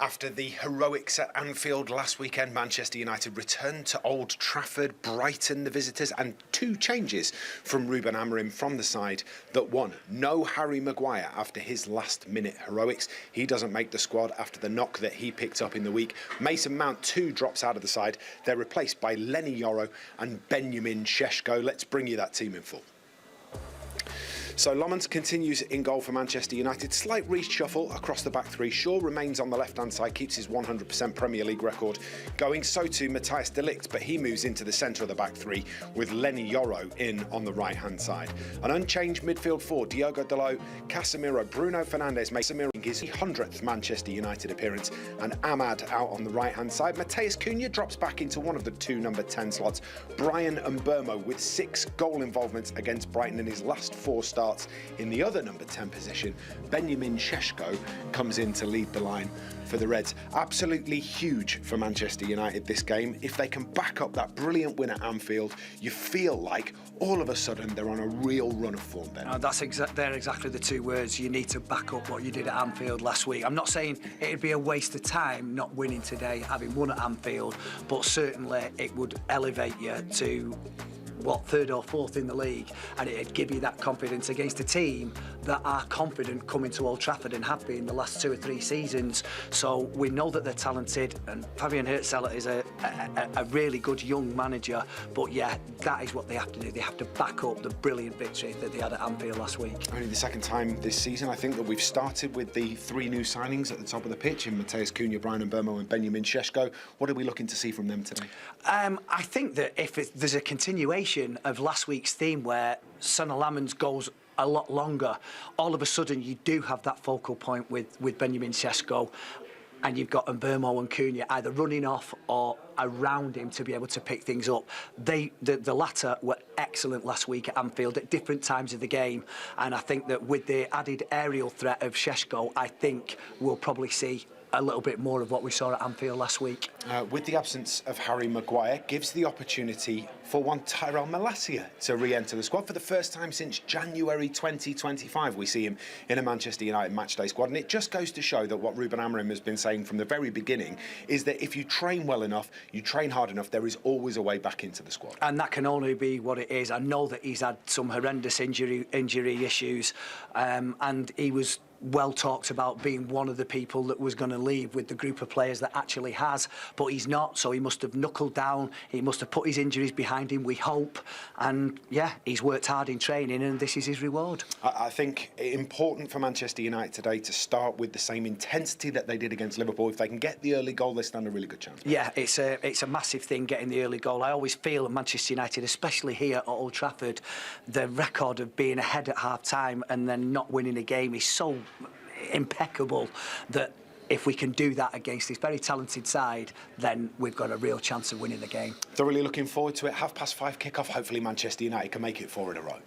After the heroics at Anfield last weekend, Manchester United returned to Old Trafford, Brighton the visitors, and two changes from Ruben Amorim from the side that won. No Harry Maguire after his last-minute heroics. He doesn't make the squad after the knock that he picked up in the week. Mason Mount too drops out of the side. They're replaced by Lenny Yoro and Benjamin Šeško. Let's bring you that team in full. So Lamont continues in goal for Manchester United. Slight reshuffle across the back three. Shaw remains on the left-hand side, keeps his 100% Premier League record going. So too Matthias de Ligt, but he moves into the centre of the back three with Lenny Yoro in on the right-hand side. An unchanged midfield four, Diogo Dalot, Casemiro, Bruno Fernandes makes his 100th Manchester United appearance, and Ahmad out on the right-hand side. Matheus Cunha drops back into one of the two number 10 slots. Brian Mbeumo with 6 goal involvements against Brighton in his last 4 starts in the other number 10 position. Benjamin Šeško comes in to lead the line for the Reds. Absolutely huge for Manchester United this game. If they can back up that brilliant win at Anfield, you feel like all of a sudden they're on a real run of form then. They're exactly the two words. You need to back up what you did at Anfield last week. I'm not saying it'd be a waste of time not winning today, having won at Anfield, but certainly it would elevate you to third or fourth in the league, and it'd give you that confidence against a team that are confident coming to Old Trafford and have been the last 2 or 3 seasons. So we know that they're talented, and Fabian Herzl is a really good young manager, but yeah, that is what they have to do. They have to back up the brilliant victory that they had at Anfield last week. Only the second time this season, I think, that we've started with the 3 new signings at the top of the pitch in Matheus Cunha, Brian Mbeumo and Benjamin Šeško. What are we looking to see from them today? I think that if there's a continuation of last week's theme where Son of Lamons goes a lot longer, all of a sudden you do have that focal point with Benjamin Šeško, and you've got Mbeumo and Cunha either running off or around him to be able to pick things up. The latter were excellent last week at Anfield at different times of the game, and I think that with the added aerial threat of Šeško, I think we'll probably see a little bit more of what we saw at Anfield last week. With the absence of Harry Maguire, gives the opportunity for one Tyrell Malacia to re-enter the squad for the first time since January 2025. We see him in a Manchester United matchday squad, and it just goes to show that what Ruben Amorim has been saying from the very beginning is that if you train well enough, you train hard enough, there is always a way back into the squad. And that can only be what it is. I know that he's had some horrendous injury issues, and he was well talked about being one of the people that was going to leave with the group of players that actually has, but he's not, so he must have knuckled down, he must have put his injuries behind him, we hope, and yeah, he's worked hard in training and this is his reward. I think important for Manchester United today to start with the same intensity that they did against Liverpool. If they can get the early goal, they stand a really good chance. Yeah, it's a massive thing getting the early goal. I always feel at Manchester United, especially here at Old Trafford, the record of being ahead at half-time and then not winning a game is so impeccable that if we can do that against this very talented side, then we've got a real chance of winning the game. Thoroughly looking forward to it. 5:30 kick-off. Hopefully Manchester United can make it 4 in a row.